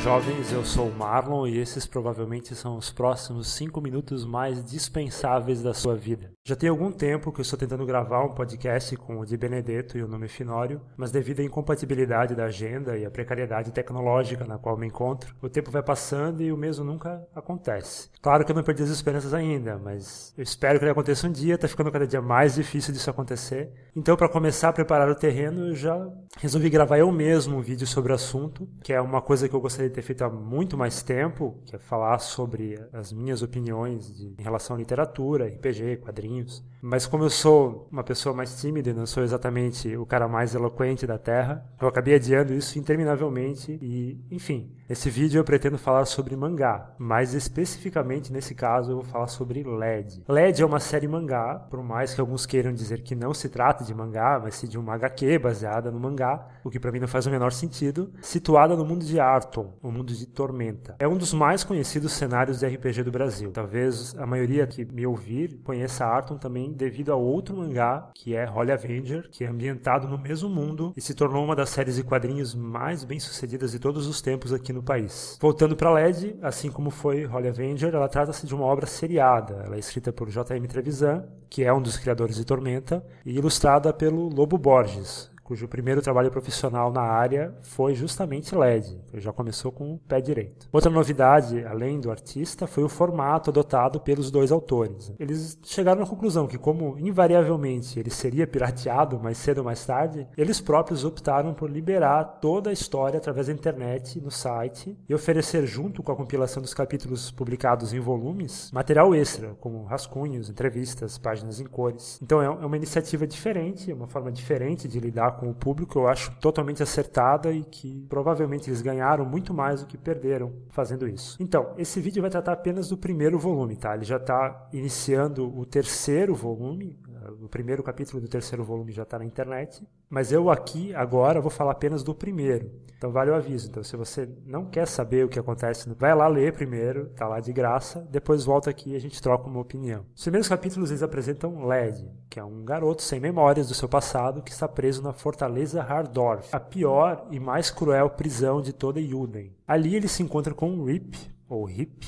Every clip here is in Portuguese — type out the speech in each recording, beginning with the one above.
jovens, eu sou o Marlon e esses provavelmente são os próximos 5 minutos mais dispensáveis da sua vida. Já tem algum tempo que eu estou tentando gravar um podcast com o Di Benedetto e o Nome Finório, mas devido à incompatibilidade da agenda e à precariedade tecnológica na qual me encontro, o tempo vai passando e o mesmo nunca acontece. Claro que eu não perdi as esperanças ainda, mas eu espero que ele aconteça um dia, tá ficando cada dia mais difícil disso acontecer. Então, para começar a preparar o terreno, eu já resolvi gravar eu mesmo um vídeo sobre o assunto, que é uma coisa que eu gostaria de ter feito há muito mais tempo, que é falar sobre as minhas opiniões em relação à literatura, RPG, quadrinhos. Mas como eu sou uma pessoa mais tímida e não sou exatamente o cara mais eloquente da Terra, eu acabei adiando isso interminavelmente e, enfim, nesse vídeo eu pretendo falar sobre mangá, mais especificamente nesse caso eu vou falar sobre LED. LED é uma série mangá, por mais que alguns queiram dizer que não se trata de mangá, mas sim de uma HQ baseada no mangá, o que para mim não faz o menor sentido, situada no mundo de Arton, o mundo de Tormenta. É um dos mais conhecidos cenários de RPG do Brasil. Talvez a maioria que me ouvir conheça Arton também devido a outro mangá, que é Holy Avenger, que é ambientado no mesmo mundo e se tornou uma das séries de quadrinhos mais bem-sucedidas de todos os tempos aqui no país. Voltando para LED, assim como foi Holy Avenger, ela trata-se de uma obra seriada. Ela é escrita por J.M. Trevisan, que é um dos criadores de Tormenta, e ilustrada pelo Lobo Borges, cujo primeiro trabalho profissional na área foi justamente LED. Ele já começou com o pé direito. Outra novidade, além do artista, foi o formato adotado pelos dois autores. Eles chegaram à conclusão que, como invariavelmente ele seria pirateado mais cedo ou mais tarde, eles próprios optaram por liberar toda a história através da internet no site e oferecer, junto com a compilação dos capítulos publicados em volumes, material extra, como rascunhos, entrevistas, páginas em cores. Então é uma iniciativa diferente, é uma forma diferente de lidar com o público, eu acho totalmente acertada e que provavelmente eles ganharam muito mais do que perderam fazendo isso. Então, esse vídeo vai tratar apenas do primeiro volume, tá? Ele já está iniciando o terceiro volume, o primeiro capítulo do terceiro volume já está na internet, mas eu aqui, agora, vou falar apenas do primeiro. Então vale o aviso. Então, se você não quer saber o que acontece, vai lá ler primeiro, tá lá de graça, depois volta aqui e a gente troca uma opinião. Os primeiros capítulos eles apresentam LED, que é um garoto sem memórias do seu passado que está preso na Fortaleza Hardorf, a pior e mais cruel prisão de toda Yuden. Ali ele se encontra com um Rip, ou Rip,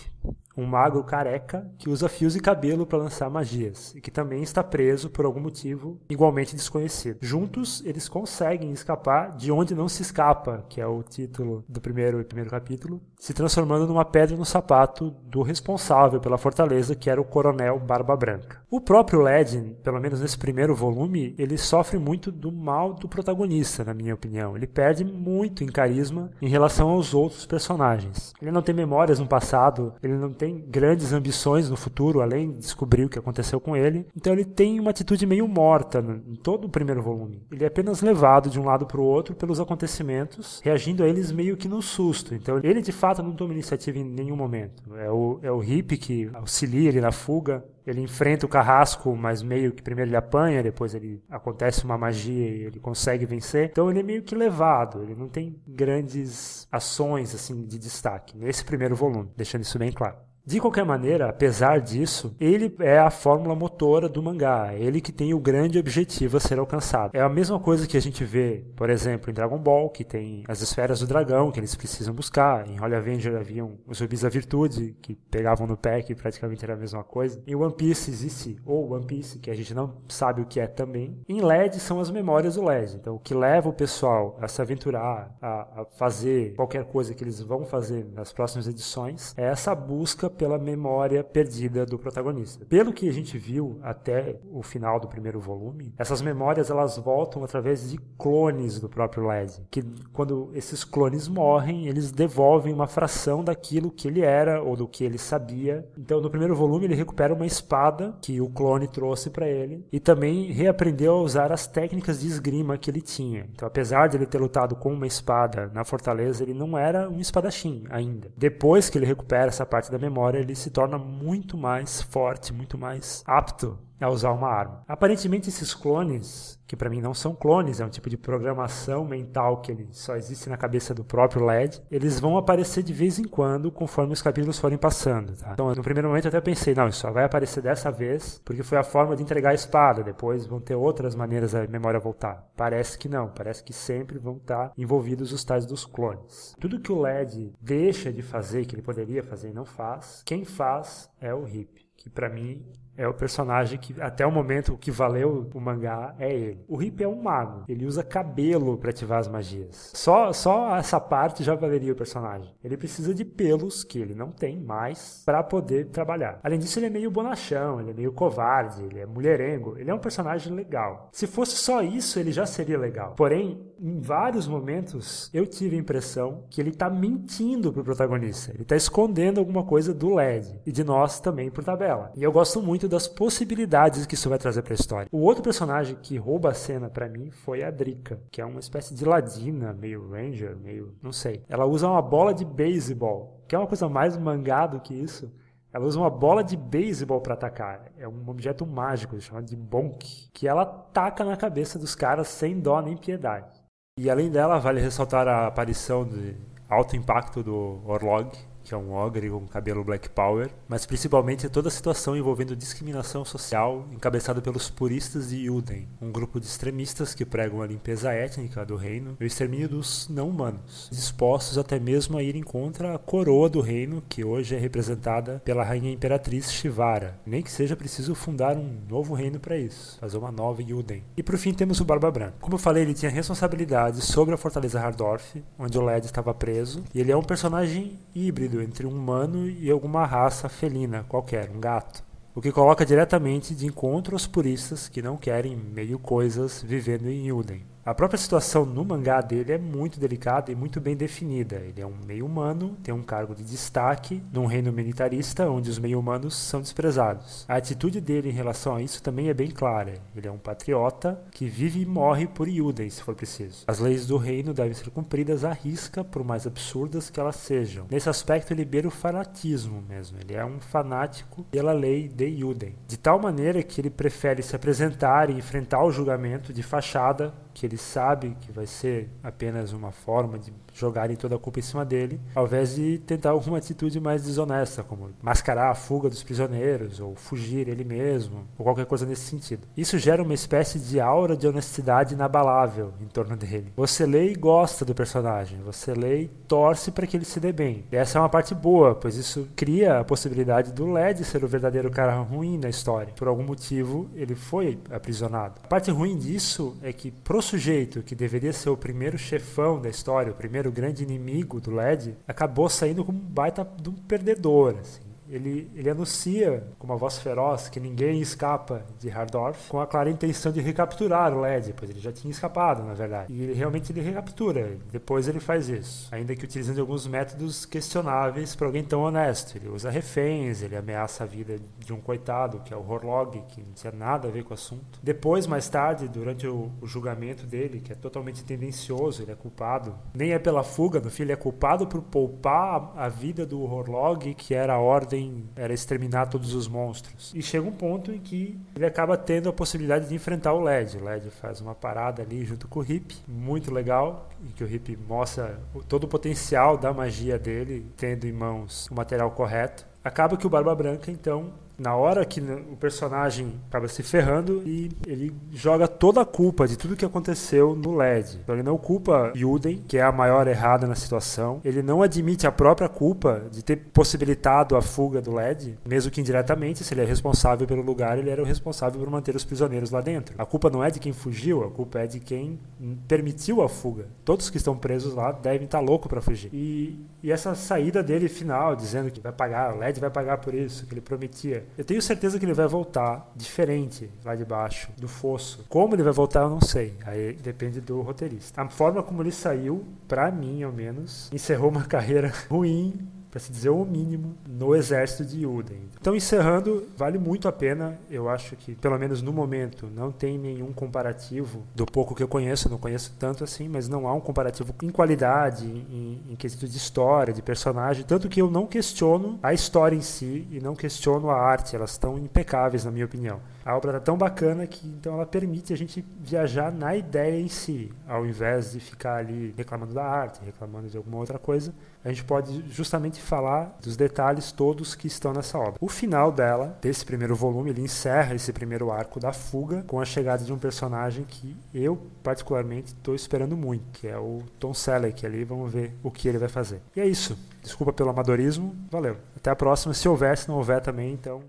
um mago careca que usa fios de cabelo para lançar magias e que também está preso por algum motivo igualmente desconhecido. Juntos, eles conseguem escapar de onde não se escapa, que é o título do primeiro capítulo, se transformando numa pedra no sapato do responsável pela fortaleza, que era o Coronel Barba Branca. O próprio Legend, pelo menos nesse primeiro volume, ele sofre muito do mal do protagonista, na minha opinião. Ele perde muito em carisma em relação aos outros personagens. Ele não tem memórias no passado, ele não tem grandes ambições no futuro, além de descobrir o que aconteceu com ele. Então ele tem uma atitude meio morta em todo o primeiro volume. Ele é apenas levado de um lado para o outro pelos acontecimentos, reagindo a eles meio que no susto. Então ele de fato não toma iniciativa em nenhum momento. É o Rip que auxilia ele na fuga. Ele enfrenta o carrasco, mas meio que primeiro ele apanha, depois acontece uma magia e ele consegue vencer. Então ele é meio que levado, ele não tem grandes ações assim de destaque nesse primeiro volume, deixando isso bem claro. De qualquer maneira, apesar disso, ele é a fórmula motora do mangá, é ele que tem o grande objetivo a ser alcançado. É a mesma coisa que a gente vê, por exemplo, em Dragon Ball, que tem as esferas do dragão que eles precisam buscar. Em Holy Avenger haviam os rubis da virtude, que pegavam no pé, que praticamente era a mesma coisa. Em One Piece existe o One Piece, que a gente não sabe o que é também. Em LED são as memórias do LED. Então, o que leva o pessoal a se aventurar, a fazer qualquer coisa que eles vão fazer nas próximas edições, é essa busca pela memória perdida do protagonista. Pelo que a gente viu até o final do primeiro volume, essas memórias elas voltam através de clones do próprio LED, que quando esses clones morrem, eles devolvem uma fração daquilo que ele era ou do que ele sabia. Então, no primeiro volume, ele recupera uma espada que o clone trouxe para ele e também reaprendeu a usar as técnicas de esgrima que ele tinha. Então, apesar de ele ter lutado com uma espada na fortaleza, ele não era um espadachim ainda. Depois que ele recupera essa parte da memória, ele se torna muito mais forte, muito mais apto a usar uma arma. Aparentemente esses clones, que para mim não são clones, é um tipo de programação mental que ele só existe na cabeça do próprio LED, eles vão aparecer de vez em quando conforme os capítulos forem passando, tá? Então no primeiro momento eu até pensei, não, isso só vai aparecer dessa vez porque foi a forma de entregar a espada, depois vão ter outras maneiras da memória voltar. Parece que não, parece que sempre vão estar envolvidos os tais dos clones. Tudo que o LED deixa de fazer, que ele poderia fazer e não faz, quem faz é o Hip, que pra mim é o personagem que, até o momento, o que valeu o mangá é ele. O Hip é um mago. Ele usa cabelo para ativar as magias. Só essa parte já valeria o personagem. Ele precisa de pelos, que ele não tem mais, para poder trabalhar. Além disso, ele é meio bonachão, ele é meio covarde, ele é mulherengo. Ele é um personagem legal. Se fosse só isso, ele já seria legal. Porém, em vários momentos, eu tive a impressão que ele tá mentindo pro protagonista. Ele tá escondendo alguma coisa do LED. E de nós também por tabela. E eu gosto muito das possibilidades que isso vai trazer para a história. O outro personagem que rouba a cena para mim foi a Drika, que é uma espécie de ladina, meio ranger, meio, não sei. Ela usa uma bola de beisebol, que é uma coisa mais mangá do que isso. Ela usa uma bola de beisebol para atacar. É um objeto mágico chamado de bonk, que ela taca na cabeça dos caras sem dó nem piedade. E além dela, vale ressaltar a aparição de alto impacto do Orlog, que é um ogre com cabelo Black Power, mas principalmente toda a situação envolvendo discriminação social encabeçada pelos puristas de Yuden, um grupo de extremistas que pregam a limpeza étnica do reino e o extermínio dos não-humanos, dispostos até mesmo a ir em contra a coroa do reino, que hoje é representada pela rainha imperatriz Shivara, nem que seja preciso fundar um novo reino para isso, fazer uma nova Yuden. E por fim temos o Barba Branca. Como eu falei, ele tinha responsabilidade sobre a Fortaleza Hardorf, onde o LED estava preso, e ele é um personagem híbrido entre um humano e alguma raça felina qualquer, um gato. O que coloca diretamente de encontro aos puristas que não querem meio coisas vivendo em Yuden. A própria situação no mangá dele é muito delicada e muito bem definida. Ele é um meio-humano, tem um cargo de destaque num reino militarista onde os meio-humanos são desprezados. A atitude dele em relação a isso também é bem clara. Ele é um patriota que vive e morre por Yuden, se for preciso. As leis do reino devem ser cumpridas à risca, por mais absurdas que elas sejam. Nesse aspecto ele beira o fanatismo mesmo. Ele é um fanático pela lei de Yuden. De tal maneira que ele prefere se apresentar e enfrentar o julgamento de fachada, que ele sabe que vai ser apenas uma forma de jogarem toda a culpa em cima dele, ao invés de tentar alguma atitude mais desonesta, como mascarar a fuga dos prisioneiros, ou fugir ele mesmo, ou qualquer coisa nesse sentido. Isso gera uma espécie de aura de honestidade inabalável em torno dele. Você lê e gosta do personagem, você lê e torce para que ele se dê bem. E essa é uma parte boa, pois isso cria a possibilidade do LED ser o verdadeiro cara ruim na história. Por algum motivo, ele foi aprisionado. A parte ruim disso é que, pro sujeito que deveria ser o primeiro chefão da história, o primeiro grande inimigo do LED, acabou saindo como um baita de um perdedor, assim. Ele anuncia com uma voz feroz que ninguém escapa de Hardorf, com a clara intenção de recapturar o LED, pois ele já tinha escapado, na verdade. E ele recaptura, depois ele faz isso, ainda que utilizando alguns métodos questionáveis para alguém tão honesto. Ele usa reféns, ele ameaça a vida de um coitado, que é o Horlog, que não tinha nada a ver com o assunto. Depois, mais tarde, durante o julgamento dele, que é totalmente tendencioso, ele é culpado, nem é pela fuga do filho, ele é culpado por poupar a vida do Horlog, que era a ordem, era exterminar todos os monstros. E chega um ponto em que ele acaba tendo a possibilidade de enfrentar o LED. O LED faz uma parada ali junto com o Hip, muito legal, em que o Hip mostra todo o potencial da magia dele, tendo em mãos o material correto. Acaba que o Barba Branca, então, na hora que o personagem acaba se ferrando, e ele joga toda a culpa de tudo que aconteceu no LED. Então ele não culpa Yuden, que é a maior errada na situação. Ele não admite a própria culpa de ter possibilitado a fuga do LED, mesmo que indiretamente, se ele é responsável pelo lugar, ele era o responsável por manter os prisioneiros lá dentro. A culpa não é de quem fugiu, a culpa é de quem permitiu a fuga. Todos que estão presos lá devem estar loucos para fugir. E essa saída dele final, dizendo que vai pagar, o LED vai pagar por isso, que ele prometia. Eu tenho certeza que ele vai voltar diferente lá de baixo, do fosso. Como ele vai voltar, eu não sei. Aí depende do roteirista. A forma como ele saiu, pra mim, ao menos, encerrou uma carreira ruim, para se dizer o mínimo, no exército de Yuden. Então, encerrando, vale muito a pena. Eu acho que, pelo menos no momento, não tem nenhum comparativo do pouco que eu conheço. Não conheço tanto assim, mas não há um comparativo em qualidade, em quesito de história, de personagem. Tanto que eu não questiono a história em si e não questiono a arte. Elas estão impecáveis, na minha opinião. A obra tá tão bacana que então ela permite a gente viajar na ideia em si, ao invés de ficar ali reclamando da arte, reclamando de alguma outra coisa. A gente pode justamente falar dos detalhes todos que estão nessa obra. O final dela, desse primeiro volume, ele encerra esse primeiro arco da fuga com a chegada de um personagem que eu particularmente estou esperando muito, que é o Tom Selleck ali. Vamos ver o que ele vai fazer. E é isso. Desculpa pelo amadorismo. Valeu. Até a próxima. Se houver, se não houver também, então